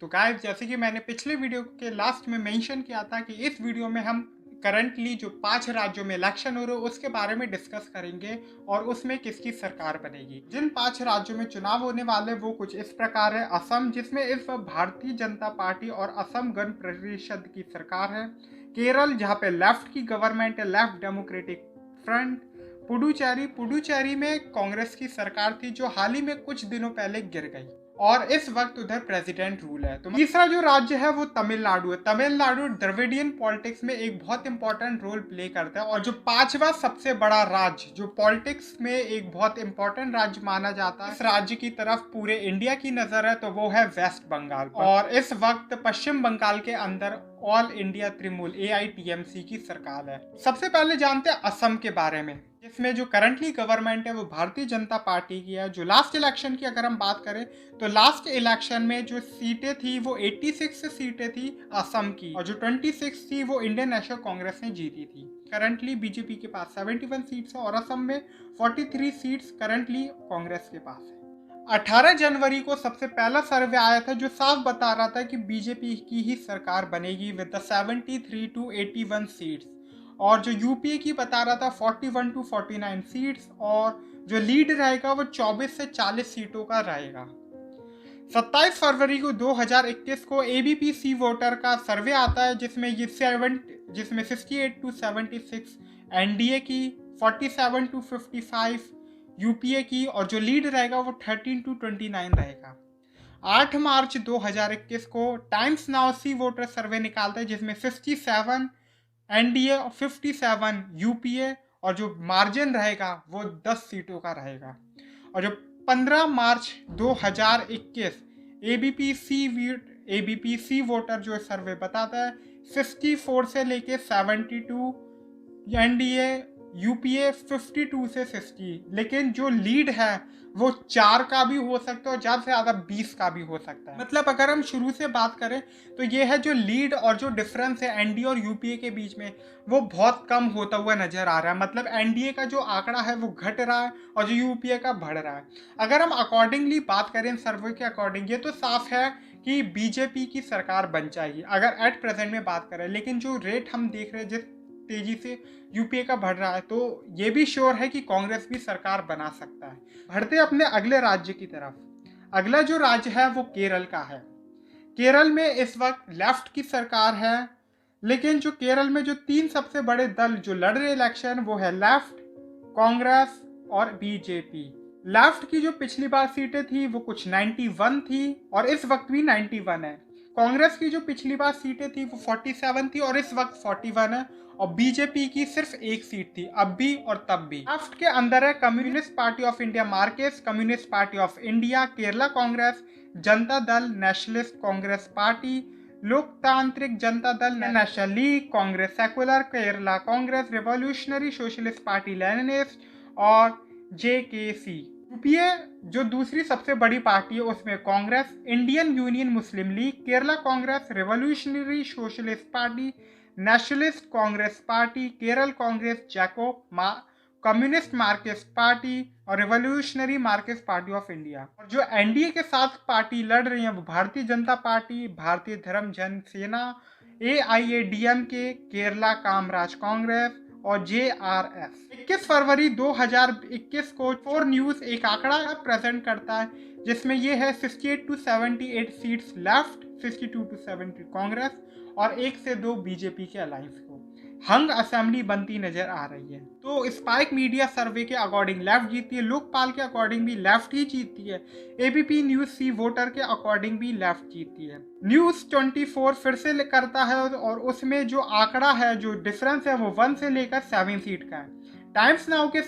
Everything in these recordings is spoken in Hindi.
तो गाइस, जैसे कि मैंने पिछले वीडियो के लास्ट में मेंशन किया था कि इस वीडियो में हम करंटली जो 5 राज्यों में इलेक्शन हो रहे हैं उसके बारे में डिस्कस करेंगे और उसमें किसकी सरकार बनेगी। जिन 5 राज्यों में चुनाव होने वाले वो कुछ इस प्रकार है। असम, जिसमें इस वक्त भारतीय जनता पार्टी और असम गण परिषद की सरकार है। केरल, जहाँ पे लेफ्ट की गवर्नमेंट है, लेफ्ट डेमोक्रेटिक फ्रंट। पुडुचेरी में कांग्रेस की सरकार थी जो हाल ही में कुछ दिनों पहले गिर गई और इस वक्त उधर प्रेसिडेंट रूल है। तो तीसरा जो राज्य है वो तमिलनाडु है। तमिलनाडु द्रविडियन पॉलिटिक्स में एक बहुत इंपॉर्टेंट रोल प्ले करता है। और जो पांचवा सबसे बड़ा राज्य जो पॉलिटिक्स में एक बहुत इंपॉर्टेंट राज्य माना जाता है, इस राज्य की तरफ पूरे इंडिया की नजर है, तो वो है वेस्ट बंगाल। और इस वक्त पश्चिम बंगाल के अंदर ऑल इंडिया तृणमूल AITMC की सरकार है। सबसे पहले जानते हैं असम के बारे में, जिसमें जो करंटली गवर्नमेंट है वो भारतीय जनता पार्टी की है। जो लास्ट इलेक्शन की अगर हम बात करें तो लास्ट इलेक्शन में जो सीटें थी वो 86 सीटें थी असम की, और जो 26 थी वो इंडियन नेशनल कांग्रेस ने जीती थी। करंटली बीजेपी के पास 71 सीट्स है और असम में 43 सीट्स करंटली कांग्रेस के पास है। 18 जनवरी को सबसे पहला सर्वे आया था जो साफ बता रहा था कि बीजेपी की ही सरकार बनेगी विद 73 to 81 सीट्स, और जो यूपीए की बता रहा था 41 to 49 सीट्स, और जो लीड रहेगा वो 24 से 40 सीटों का रहेगा। 27 फरवरी को 2021 को ABP वोटर का सर्वे आता है जिसमें 68 to 76 एनडीए की, 47 to 55 यूपीए की, और जो लीड रहेगा वो 13 to 29 रहेगा। 8 मार्च 2021 को टाइम्स नाउ वोटर सर्वे निकालता है जिसमें 57 एनडीए और 57 यूपीए, और जो मार्जिन रहेगा वो 10 सीटों का रहेगा। और जो 15 मार्च 2021 एबीपी वोटर जो सर्वे बताता है 54 से लेके 72 एनडीए, यूपीए 52 से 50, लेकिन जो लीड है वो 4 का भी हो सकता है और ज़्यादा से ज़्यादा 20 का भी हो सकता है। मतलब अगर हम शुरू से बात करें तो ये है जो लीड और जो डिफरेंस है एनडीए और यूपीए के बीच में वो बहुत कम होता हुआ नजर आ रहा है। मतलब एनडीए का जो आंकड़ा है वो घट रहा है और जो यूपीए का बढ़ रहा है। अगर हम अकॉर्डिंगली बात करें सर्वे के अकॉर्डिंग, ये तो साफ है कि बीजेपी की सरकार बन जाएगी अगर एट प्रेजेंट में बात करें, लेकिन जो रेट हम देख रहे हैं जिस तेजी से यूपीए का बढ़ रहा है तो ये भी श्योर है कि कांग्रेस भी सरकार बना सकता है। बढ़ते अपने अगले राज्य की तरफ। अगला जो राज्य है वो केरल का है। केरल में इस वक्त लेफ्ट की सरकार है, लेकिन जो केरल में जो 3 सबसे बड़े दल जो लड़ रहे इलेक्शन वो है लेफ्ट, कांग्रेस और बीजेपी। लेफ्ट की जो पिछली बार सीटें थी वो कुछ 91 थी और इस वक्त भी 91 है। कांग्रेस की जो पिछली बार सीटें थी वो 47 थी और इस वक्त 41 है, और बीजेपी की सिर्फ 1 सीट थी अब भी और तब भी। लेफ्ट के अंदर है communist party of India Marxist, communist party of India, Kerala Congress, Janata Dal, nationalist Congress party, Loktantrik Janata Dal, national league, Congress secular, Kerala Congress, revolutionary socialist party Leninist और JKC। यूपीए जो दूसरी सबसे बड़ी पार्टी है उसमें Congress, Indian union Muslim league, Kerala Congress, revolutionary socialist party, nationalist Congress party, Kerala Congress, communist Marxist party और revolutionary Marxist party of India. और जो एनडीए के साथ पार्टी लड़ रही है वो भारतीय जनता पार्टी, भारतीय धर्म जन सेना, AIADMK, केरला कामराज कांग्रेस और JRS। 21 फरवरी 2021 को 4 न्यूज एक आंकड़ा प्रेजेंट करता है जिसमें ये है 68 to 78 seats left, 62 to 70 Congress और 1 से 2 बीजेपी के अलायंस को। हंग असेंबली बनती नजर आ रही है। तो स्पाइक मीडिया सर्वे के अकॉर्डिंग लेफ्ट जीतती है, लोकपाल के अकॉर्डिंग भी लेफ्ट ही जीतती है, ABP न्यूज वोटर के अकॉर्डिंग भी लेफ्ट जीतती है। न्यूज 24 फिर से करता है और उसमें जो आंकड़ा है जो डिफरेंस है वो 1 से लेकर 7 सीट का है। टाइम्स नाउ के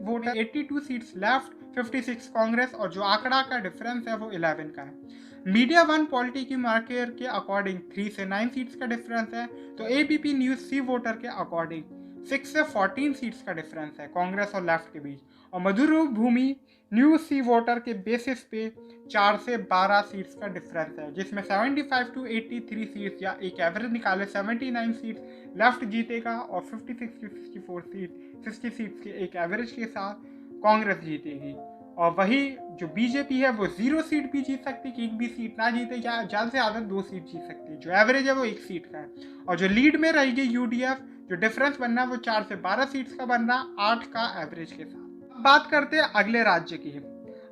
वोटर 82 सीट्स लेफ्ट, 56 कांग्रेस और जो आंकड़ा का डिफरेंस है वो 11 का है। मीडिया वन पॉलिटी की मार्केट के अकॉर्डिंग 3 से 9 सीट्स का डिफरेंस है, तो ABP न्यूज वोटर के अकॉर्डिंग 6 से 14 सीट्स का डिफरेंस है कांग्रेस और लेफ्ट के बीच। और मधुर भूमि न्यूज वोटर के बेसिस पे 4 से 12 सीट्स का डिफरेंस है, जिसमें 75 to 83 सीट्स या एक एवरेज निकाले 79 सीट्स लेफ्ट जीतेगा और 56 to 64 सीट 60 सीट्स के एक एवरेज के साथ कांग्रेस जीतेगी। और वही जो बीजेपी है वो 0 सीट भी जीत सकती है कि एक भी सीट ना जीते, या ज़्यादा से ज़्यादा 2 सीट जीत सकती है। जो एवरेज है वो 1 सीट का है। और जो लीड में रहेगी यूडीएफ, जो डिफरेंस बनना है वो 4 से 12 सीट्स का बन रहा, 8 का एवरेज के साथ। बात करते हैं अगले राज्य की।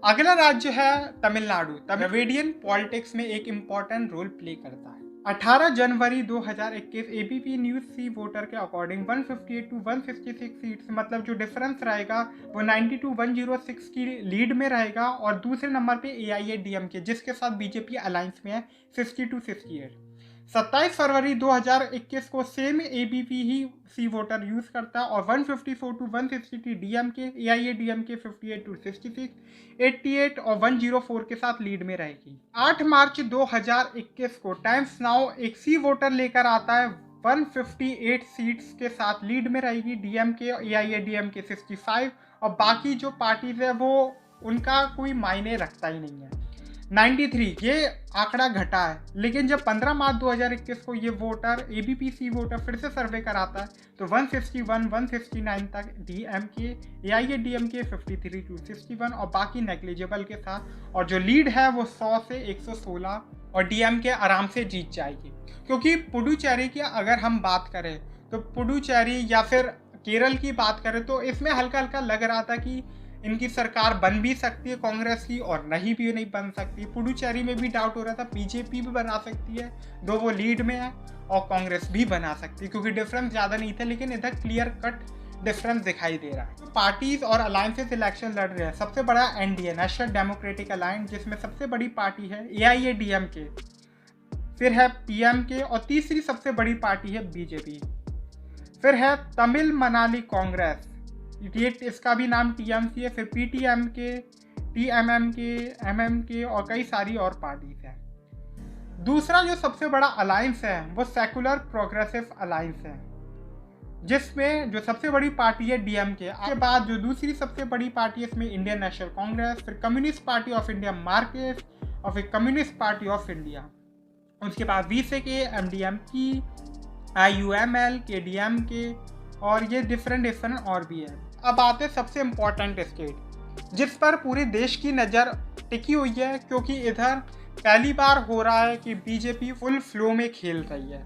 अगला राज्य है तमिलनाडु। द्रविडियन पॉलिटिक्स में एक इम्पॉर्टेंट रोल प्ले करता है। 18 जनवरी 2021 एबीपी न्यूज सी वोटर के अकॉर्डिंग 158 टू 166 सीट्स, मतलब जो डिफरेंस रहेगा वो 90 टू 106 की लीड में रहेगा। और दूसरे नंबर पे एआईएडीएमके जिसके साथ बीजेपी अलायंस में है 50 टू 68। 27 फरवरी 2021 को सेम एबीपी ही सी वोटर यूज करता है और 154 टू 163 डीएमके, एआईएडीएमके 58 टू 66, 88 और 104 के साथ लीड में रहेगी। 8 मार्च 2021 को टाइम्स नाउ एक सी वोटर लेकर आता है 158 सीट्स के साथ लीड में रहेगी। डीएमके, एआईएडीएमके 65 और बाकी जो पार्टीज है वो उनका कोई मायने रखता ही नहीं है। 93 ये आंकड़ा घटा है, लेकिन जब 15 मार्च 2021 को ये वोटर एबीपीसी वोटर फिर से सर्वे कराता है तो 161 159 तक डीएमके, एआईएडीएमके 53 टू 61 और बाकी नेग्लिजिबल के साथ। और जो लीड है वो 100 से 116 और डीएमके आराम से जीत जाएगी। क्योंकि पुडुचेरी की अगर हम बात करें तो पुडुचेरी या फिर केरल की बात करें तो इसमें हल्का हल्का लग रहा था कि इनकी सरकार बन भी सकती है कांग्रेस की और नहीं बन सकती। पुडुचेरी में भी डाउट हो रहा था बीजेपी भी बना सकती है, दो वो लीड में है, और कांग्रेस भी बना सकती है क्योंकि डिफरेंस ज़्यादा नहीं था। लेकिन इधर क्लियर कट डिफरेंस दिखाई दे रहा है। तो पार्टीज और अलायंसेस इलेक्शन लड़ रहे हैं। सबसे बड़ा एनडीए, नेशनल डेमोक्रेटिक अलायंस, जिसमें सबसे बड़ी पार्टी है एआईएडीएमके, फिर है पीएमके और तीसरी सबसे बड़ी पार्टी है बीजेपी। फिर है तमिल मनाली कांग्रेस, ये इसका भी नाम टीएमसी है। फिर पीटीएमके, टीएमएमके, एमएमके और कई सारी और पार्टीज हैं। दूसरा जो सबसे बड़ा अलायंस है वो सेकुलर प्रोग्रेसिव अलायंस है, जिसमें जो सबसे बड़ी पार्टी है डीएमके। के बाद जो दूसरी सबसे बड़ी पार्टी है इसमें इंडियन नेशनल कांग्रेस, फिर communist party of India Marxist और फिर कम्युनिस्ट पार्टी ऑफ इंडिया। उसके बाद वीसीके, एमडीएमकी, आईयूएमएल, केडीएमके और ये डिफरेंट और भी है। अब आते सबसे इम्पोर्टेंट स्टेट जिस पर पूरे देश की नज़र टिकी हुई है, क्योंकि इधर पहली बार हो रहा है कि बीजेपी फुल फ्लो में खेल रही है।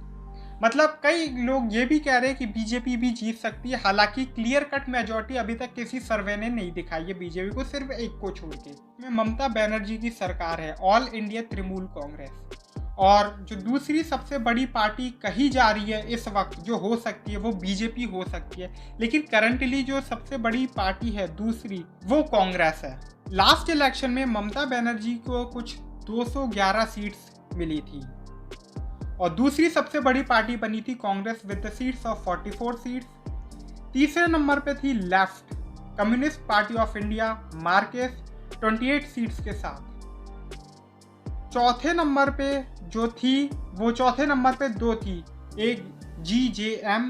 मतलब कई लोग ये भी कह रहे हैं कि बीजेपी भी जीत सकती है, हालांकि क्लियर कट मेजॉरिटी अभी तक किसी सर्वे ने नहीं दिखाई है बीजेपी को, सिर्फ एक को छोड़ के। ममता बनर्जी की सरकार है, ऑल इंडिया तृणमूल कांग्रेस। और जो दूसरी सबसे बड़ी पार्टी कही जा रही है इस वक्त जो हो सकती है वो बीजेपी हो सकती है, लेकिन करंटली जो सबसे बड़ी पार्टी है दूसरी वो कांग्रेस है। लास्ट इलेक्शन में ममता बनर्जी को कुछ 211 सीट्स मिली थी और दूसरी सबसे बड़ी पार्टी बनी थी Congress with the seats of 44 seats. तीसरे नंबर पे थी left, communist party of India Marxist 28 seats के साथ। चौथे नंबर पे जो थी वो चौथे नंबर पे दो थी, एक GJM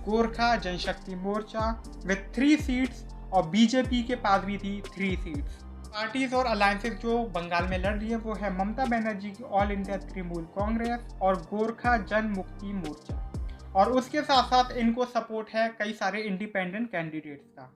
Gorkha Janshakti Morcha with 3 seats और बीजेपी के पास भी थी 3 सीट्स। पार्टीज और अलायंसेस जो बंगाल में लड़ रही है वो है ममता बनर्जी की ऑल इंडिया तृणमूल कांग्रेस और गोरखा जन मुक्ति मोर्चा, और उसके साथ साथ इनको सपोर्ट है कई सारे इंडिपेंडेंट कैंडिडेट्स का।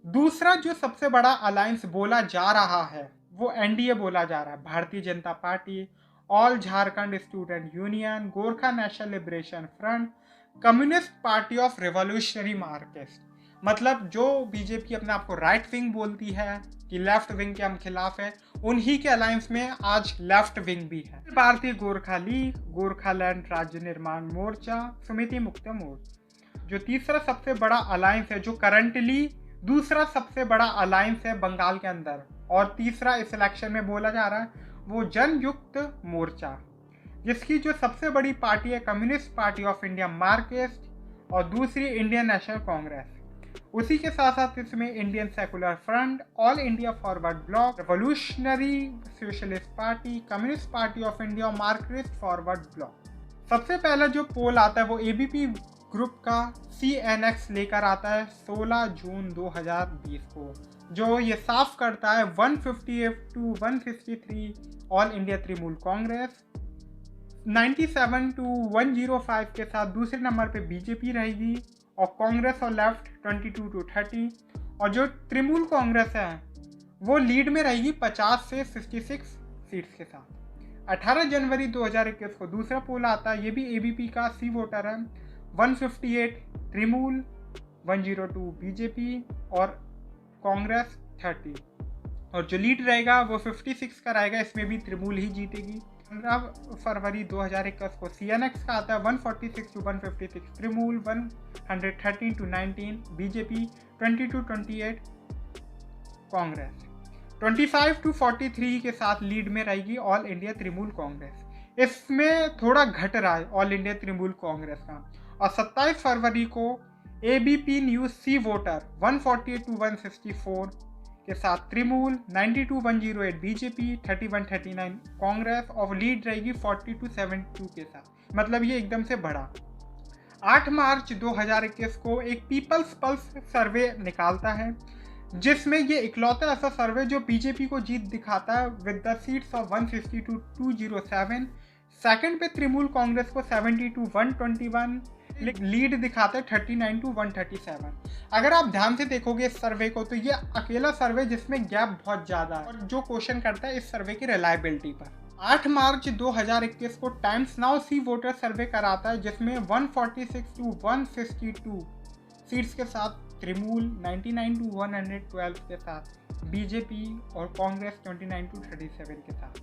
दूसरा जो सबसे बड़ा अलायंस बोला जा रहा है वो एनडीए बोला जा रहा है, Bharatiya Janata party, all Jharkhand student union, Gorkha national liberation front, communist party of revolutionary Marxist. मतलब जो बीजेपी अपने आप को राइट विंग बोलती है कि लेफ्ट विंग के हम खिलाफ है, उन्हीं के अलायंस में आज लेफ्ट विंग भी है। भारतीय गोरखा लीग, गोरखालैंड राज्य निर्माण मोर्चा, समिति मुक्त मोर्चा। जो तीसरा सबसे बड़ा अलायंस है, जो करंटली दूसरा सबसे बड़ा अलायंस है बंगाल के अंदर और तीसरा इस इलेक्शन में बोला जा रहा है, वो जनयुक्त मोर्चा, जिसकी जो सबसे बड़ी पार्टी है communist party of India Marxist और दूसरी इंडियन नेशनल कांग्रेस। उसी के साथ साथ इसमें Indian secular front, all India forward block, revolutionary socialist party, communist party of India और मार्क्सिस्ट फॉरवर्ड ब्लॉक। सबसे पहला जो पोल आता है वो एबीपी ग्रुप का CNX लेकर आता है 16 जून 2020 को, जो ये साफ करता है 158 to 163 all India Trinamool Congress, 97 to 105 के साथ दूसरे नंबर पे बीजेपी रहेगी और कांग्रेस और लेफ्ट 22 टू 30। और जो तृणमूल कांग्रेस है वो लीड में रहेगी 50 से 66 सीट्स के साथ। 18 जनवरी 2021 को दूसरा पोल आता है, ये भी एबीपी का सी वोटर है। 158 तृणमूल, 102 बीजेपी और कांग्रेस 30। और जो लीड रहेगा वो 56 का रहेगा, इसमें भी तृणमूल ही जीतेगी। 15 फरवरी 2021 को CNX का आता है। 146 to 156 Trinamool, 113 to 19 BJP, 20 to 28 Congress. 25 to 43 के साथ लीड में रहेगी ऑल इंडिया तृणमूल कांग्रेस। इसमें थोड़ा घट रहा है ऑल इंडिया तृणमूल कांग्रेस का। और 27 फरवरी को एबीपी न्यूज सी वोटर 148 to 164 के साथ तृणमूल, 92 108 बीजेपी, 31 39 कांग्रेस और लीड रहेगी 40 to 72 के साथ। मतलब ये एकदम से बढ़ा। 8 मार्च 2021 को एक पीपल्स पल्स सर्वे निकालता है, जिसमें ये इकलौता ऐसा सर्वे जो बीजेपी को जीत दिखाता है with the seats of 150 to 207। Second पे तृणमूल कांग्रेस को 70 to 121 लीड दिखाता है 39 to 137। अगर आप ध्यान से देखोगे इस सर्वे को तो ये अकेला सर्वे जिसमें गैप बहुत ज़्यादा है और जो क्वेश्चन करता है इस सर्वे की रिलायबिलिटी पर। 8 मार्च 2021 को टाइम्स नाउ सी वोटर सर्वे कराता है, जिसमें 146 to 152 सीट्स के साथ तृणमूल, 99 to 112 के साथ बीजेपी और कांग्रेस 29 to 37 के साथ।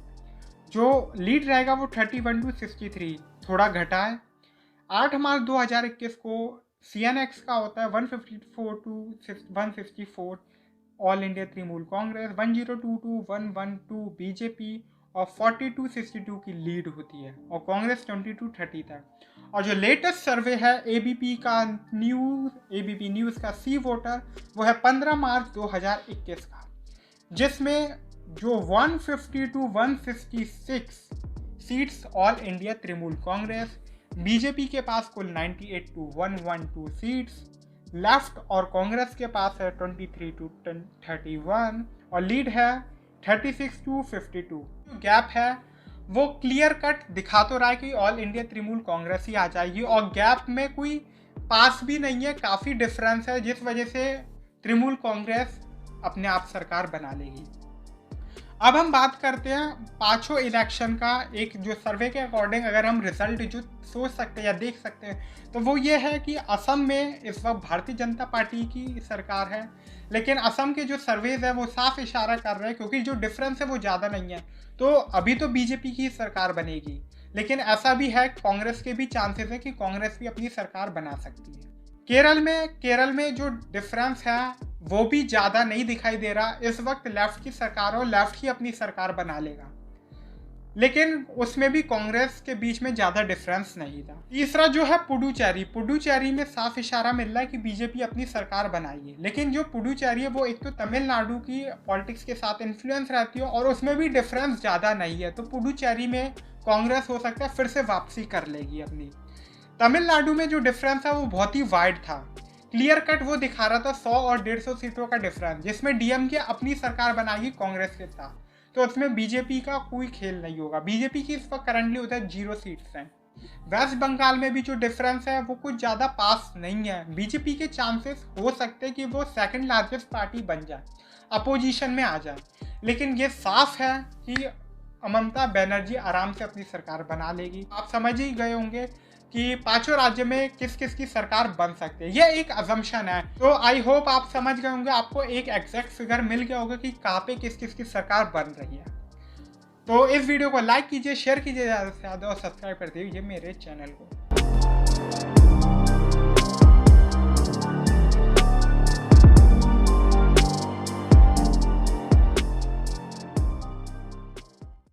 जो लीड रहेगा वो 31 to 63, थोड़ा घटा है। 8 मार्च 2021 को CNX का होता है 154 to 164 all India Trinamool Congress, 102 to 112 BJP और 40 to 62 की लीड होती है और कांग्रेस 20 to 30 तक। और जो लेटेस्ट सर्वे है एबीपी न्यूज़ का सी वोटर वो है 15 मार्च 2021 का, जिसमें जो 150 to 156 seats all India Trinamool Congress, BJP के पास कुल 98 to 112 सीट्स, लेफ्ट और कांग्रेस के पास है 23 to 31 और लीड है 36 to 52। गैप है वो क्लियर कट दिखा तो रहा है कि ऑल इंडिया तृणमूल कांग्रेस ही आ जाएगी और गैप में कोई पास भी नहीं है, काफ़ी डिफरेंस है, जिस वजह से तृणमूल कांग्रेस अपने आप सरकार बना लेगी। अब हम बात करते हैं पांचों इलेक्शन का एक जो सर्वे के अकॉर्डिंग अगर हम रिजल्ट जो सोच सकते हैं या देख सकते हैं तो वो ये है कि असम में इस वक्त भारतीय जनता पार्टी की सरकार है, लेकिन असम के जो सर्वेज है वो साफ इशारा कर रहे हैं क्योंकि जो डिफरेंस है वो ज़्यादा नहीं है, तो अभी तो बीजेपी की सरकार बनेगी, लेकिन ऐसा भी है कांग्रेस के भी चांसेस है कि कांग्रेस भी अपनी सरकार बना सकती है। केरल में जो डिफरेंस है वो भी ज़्यादा नहीं दिखाई दे रहा। इस वक्त लेफ्ट की सरकार और लेफ्ट ही अपनी सरकार बना लेगा, लेकिन उसमें भी कांग्रेस के बीच में ज़्यादा डिफरेंस नहीं था। तीसरा जो है पुडुचेरी में साफ इशारा मिल रहा है कि बीजेपी अपनी सरकार बनाएगी, लेकिन जो पुडुचेरी है वो एक तो तमिलनाडु की पॉलिटिक्स के साथ इन्फ्लुएंस रहती है और उसमें भी डिफरेंस ज़्यादा नहीं है, तो पुडुचेरी में कांग्रेस हो सकता है फिर से वापसी कर लेगी अपनी। तमिलनाडु में जो डिफरेंस है वो बहुत ही वाइड था, क्लियर कट वो दिखा रहा था 100 और 150 सीटों का डिफरेंस, जिसमें डीएमके अपनी सरकार बनाएगी कांग्रेस के साथ, तो उसमें बीजेपी का कोई खेल नहीं होगा। बीजेपी की इस वक्त करंटली होता है 0 सीट्स हैं। वेस्ट बंगाल में भी जो डिफरेंस है वो कुछ ज़्यादा पास नहीं है, बीजेपी के चांसेस हो सकते हैं कि वो सेकंड लार्जेस्ट पार्टी बन जाए, अपोजिशन में आ जाए, लेकिन ये साफ है कि ममता बनर्जी आराम से अपनी सरकार बना लेगी। आप समझ ही गए होंगे कि पांचों राज्य में किस किस की सरकार बन सकती है, यह एक अजम्पशन है। तो आई होप आप समझ गए होंगे, आपको एक एग्जैक्ट फिगर मिल गया होगा कि कहाँ पे किस किस की सरकार बन रही है। तो इस वीडियो को लाइक कीजिए, शेयर कीजिए ज़्यादा से ज़्यादा और सब्सक्राइब कर दीजिए मेरे चैनल को।